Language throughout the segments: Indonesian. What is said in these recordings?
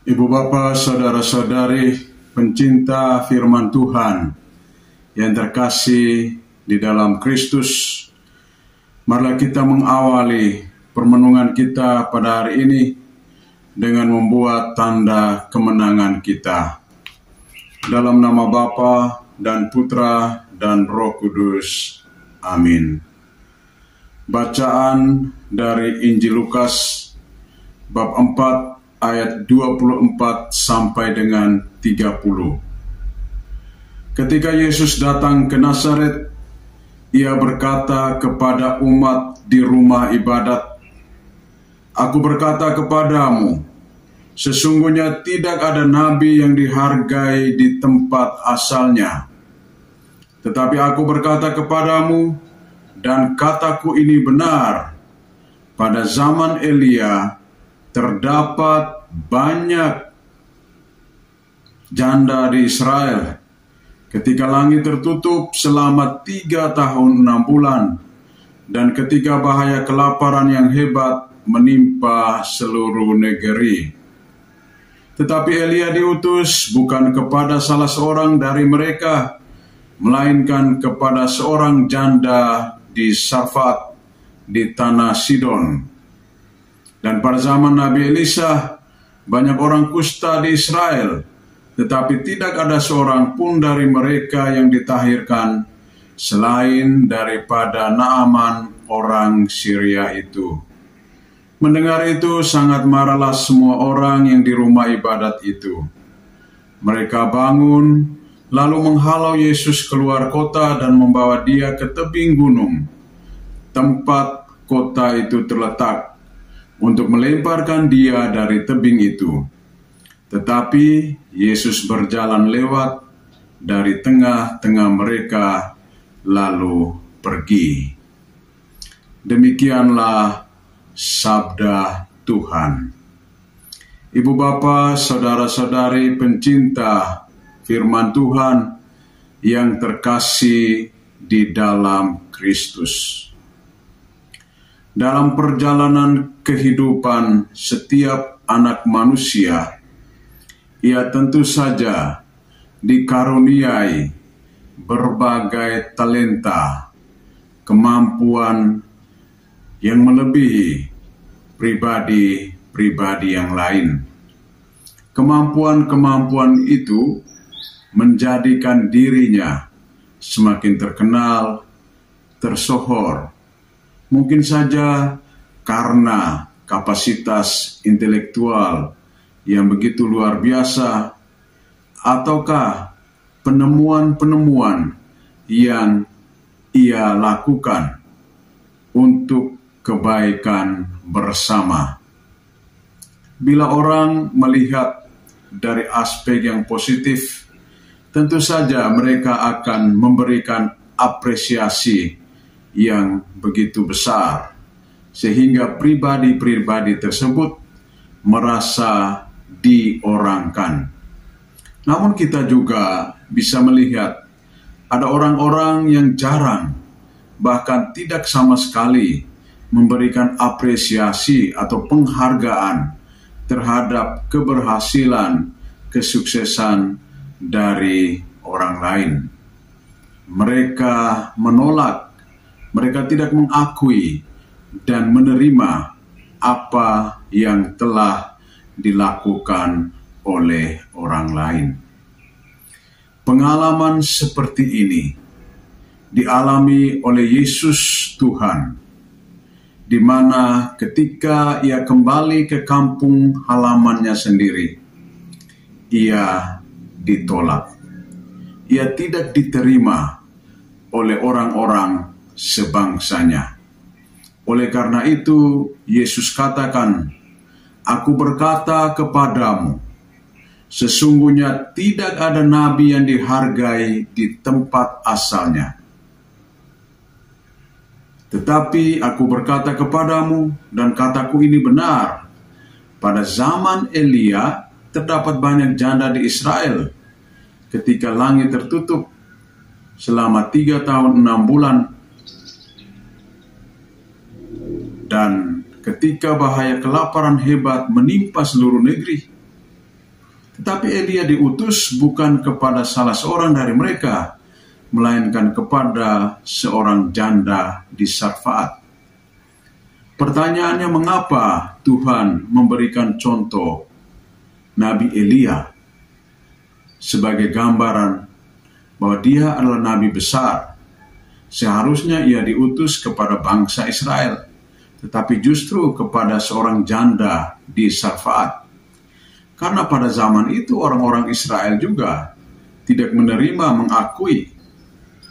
Ibu Bapa, saudara-saudari, pencinta firman Tuhan yang terkasih di dalam Kristus, marilah kita mengawali permenungan kita pada hari ini dengan membuat tanda kemenangan kita. Dalam nama Bapa dan Putra dan Roh Kudus. Amin. Bacaan dari Injil Lukas bab 4 ayat 24 sampai dengan 30. Ketika Yesus datang ke Nazaret, ia berkata kepada umat di rumah ibadat, "Aku berkata kepadamu, sesungguhnya tidak ada nabi yang dihargai di tempat asalnya. Tetapi aku berkata kepadamu, dan kataku ini benar, pada zaman Elia terdapat banyak janda di Israel ketika langit tertutup selama 3 tahun 6 bulan dan ketika bahaya kelaparan yang hebat menimpa seluruh negeri. Tetapi Elia diutus bukan kepada salah seorang dari mereka, melainkan kepada seorang janda di Sarfat di tanah Sidon. Dan pada zaman Nabi Elisa, banyak orang kusta di Israel, tetapi tidak ada seorang pun dari mereka yang ditahirkan selain daripada Naaman orang Syria itu." Mendengar itu, sangat marahlah semua orang yang di rumah ibadat itu. Mereka bangun, lalu menghalau Yesus keluar kota dan membawa dia ke tebing gunung, tempat kota itu terletak, untuk melemparkan dia dari tebing itu. Tetapi Yesus berjalan lewat dari tengah-tengah mereka, lalu pergi. Demikianlah sabda Tuhan. Ibu bapa, saudara-saudari pencinta firman Tuhan yang terkasih di dalam Kristus. Dalam perjalanan kehidupan setiap anak manusia, ia tentu saja dikaruniai berbagai talenta, kemampuan yang melebihi pribadi-pribadi yang lain. Kemampuan-kemampuan itu menjadikan dirinya semakin terkenal, tersohor, mungkin saja karena kapasitas intelektual yang begitu luar biasa, ataukah penemuan-penemuan yang ia lakukan untuk kebaikan bersama. Bila orang melihat dari aspek yang positif, tentu saja mereka akan memberikan apresiasi yang begitu besar, sehingga pribadi-pribadi tersebut merasa diorangkan. Namun kita juga bisa melihat ada orang-orang yang jarang, bahkan tidak sama sekali memberikan apresiasi atau penghargaan terhadap keberhasilan, kesuksesan dari orang lain. Mereka menolak, mereka tidak mengakui dan menerima apa yang telah dilakukan oleh orang lain. Pengalaman seperti ini dialami oleh Yesus Tuhan, di mana ketika ia kembali ke kampung halamannya sendiri, ia ditolak. Ia tidak diterima oleh orang-orang sebangsanya. Oleh karena itu, Yesus katakan, "Aku berkata kepadamu, sesungguhnya tidak ada nabi yang dihargai di tempat asalnya. Tetapi aku berkata kepadamu, dan kataku ini benar, pada zaman Elia terdapat banyak janda di Israel, ketika langit tertutup selama 3 tahun 6 bulan, dan ketika bahaya kelaparan hebat menimpa seluruh negeri. Tetapi Elia diutus bukan kepada salah seorang dari mereka, melainkan kepada seorang janda di Sarfat. Pertanyaannya, mengapa Tuhan memberikan contoh Nabi Elia sebagai gambaran bahwa dia adalah nabi besar? Seharusnya ia diutus kepada bangsa Israel, tetapi justru kepada seorang janda di Sarfat. Karena pada zaman itu orang-orang Israel juga tidak menerima, mengakui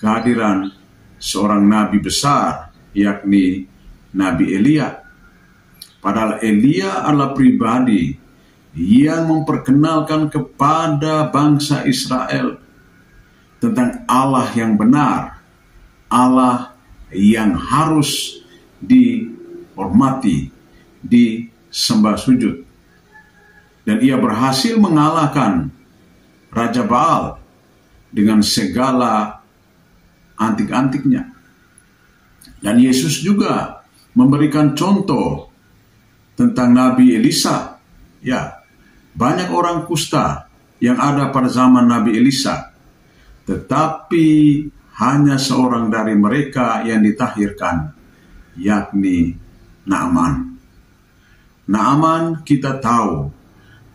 kehadiran seorang nabi besar, yakni Nabi Elia. Padahal Elia adalah pribadi yang memperkenalkan kepada bangsa Israel tentang Allah yang benar, Allah yang harus dihormati, disembah sujud. Dan ia berhasil mengalahkan Raja Baal dengan segala antik-antiknya. Dan Yesus juga memberikan contoh tentang Nabi Elisa. Ya, banyak orang kusta yang ada pada zaman Nabi Elisa, tetapi hanya seorang dari mereka yang ditahirkan, yakni Naaman. Naaman kita tahu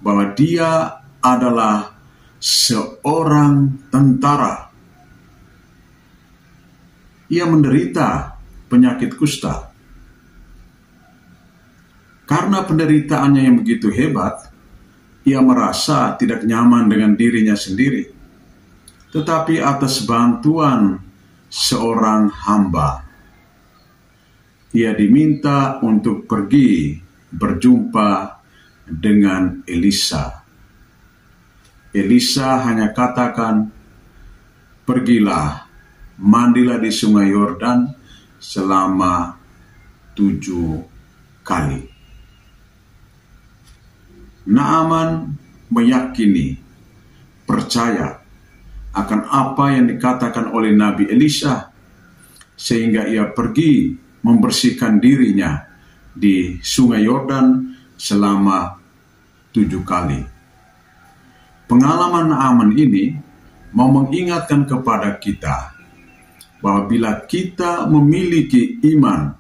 bahwa dia adalah seorang tentara. Ia menderita penyakit kusta. Karena penderitaannya yang begitu hebat, ia merasa tidak nyaman dengan dirinya sendiri. Tetapi atas bantuan seorang hamba, ia diminta untuk pergi berjumpa dengan Elisa. Elisa hanya katakan, pergilah, mandilah di sungai Yordan selama 7 kali. Naaman meyakini, percaya akan apa yang dikatakan oleh Nabi Elisa, sehingga ia pergi membersihkan dirinya di sungai Yordan selama 7 kali. Pengalaman Naaman ini mau mengingatkan kepada kita bahwa bila kita memiliki iman,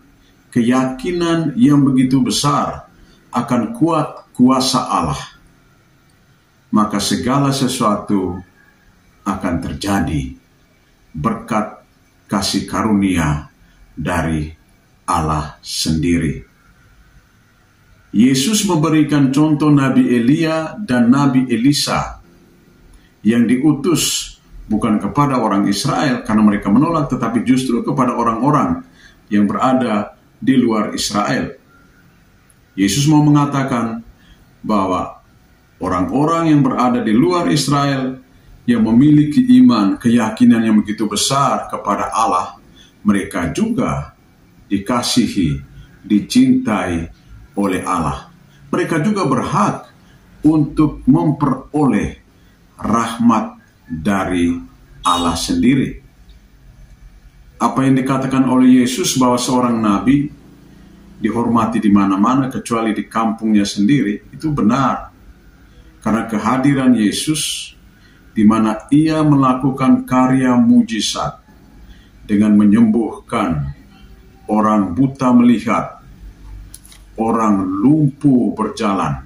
keyakinan yang begitu besar akan kuat kuasa Allah, maka segala sesuatu akan terjadi berkat kasih karunia dari Allah sendiri. Yesus memberikan contoh Nabi Elia dan Nabi Elisa yang diutus bukan kepada orang Israel karena mereka menolak, tetapi justru kepada orang-orang yang berada di luar Israel. Yesus mau mengatakan bahwa orang-orang yang berada di luar Israel yang memiliki iman, keyakinan yang begitu besar kepada Allah, mereka juga dikasihi, dicintai oleh Allah. Mereka juga berhak untuk memperoleh rahmat dari Allah sendiri. Apa yang dikatakan oleh Yesus bahwa seorang nabi dihormati di mana-mana kecuali di kampungnya sendiri, itu benar. Karena kehadiran Yesus di mana ia melakukan karya mujizat dengan menyembuhkan orang buta melihat, orang lumpuh berjalan,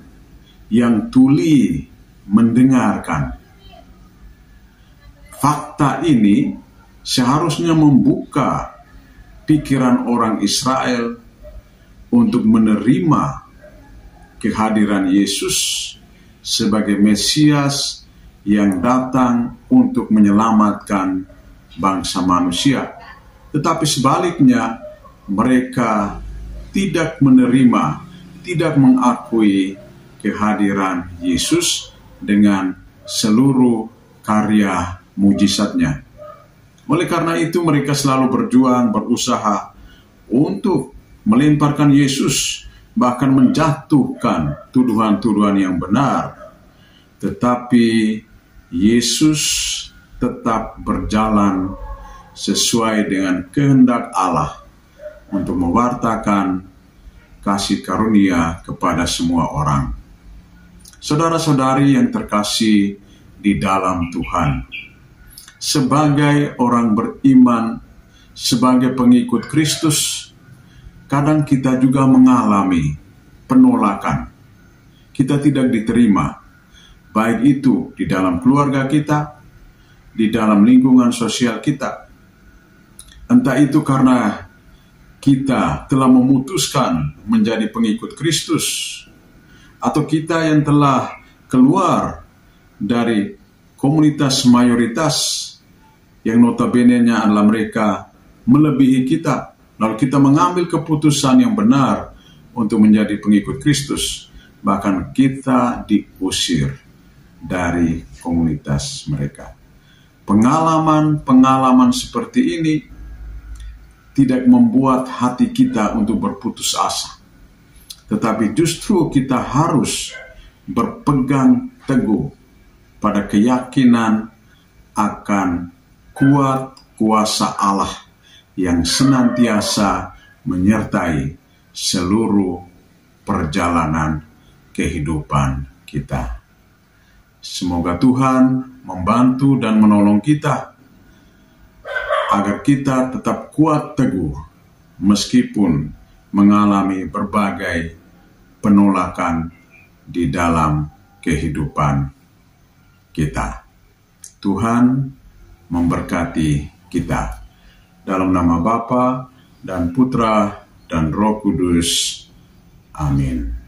yang tuli mendengarkan. Fakta ini seharusnya membuka pikiran orang Israel untuk menerima kehadiran Yesus sebagai Mesias yang datang untuk menyelamatkan bangsa manusia. Tetapi sebaliknya, mereka tidak menerima, tidak mengakui kehadiran Yesus dengan seluruh karya mujizatnya. Oleh karena itu mereka selalu berjuang, berusaha untuk melemparkan Yesus, bahkan menjatuhkan tuduhan-tuduhan yang benar. Tetapi Yesus tetap berjalan sesuai dengan kehendak Allah untuk mewartakan kasih karunia kepada semua orang. Saudara-saudari yang terkasih di dalam Tuhan, sebagai orang beriman, sebagai pengikut Kristus, kadang kita juga mengalami penolakan. Kita tidak diterima, baik itu di dalam keluarga kita, di dalam lingkungan sosial kita. Entah itu karena kita telah memutuskan menjadi pengikut Kristus, atau kita yang telah keluar dari komunitas mayoritas yang notabene-nya adalah mereka melebihi kita, lalu kita mengambil keputusan yang benar untuk menjadi pengikut Kristus, bahkan kita diusir dari komunitas mereka. Pengalaman-pengalaman seperti ini tidak membuat hati kita untuk berputus asa, tetapi justru kita harus berpegang teguh pada keyakinan akan kuat kuasa Allah yang senantiasa menyertai seluruh perjalanan kehidupan kita. Semoga Tuhan membantu dan menolong kita agar kita tetap kuat teguh meskipun mengalami berbagai penolakan di dalam kehidupan kita. Tuhan memberkati kita. Dalam nama Bapa dan Putra dan Roh Kudus. Amin.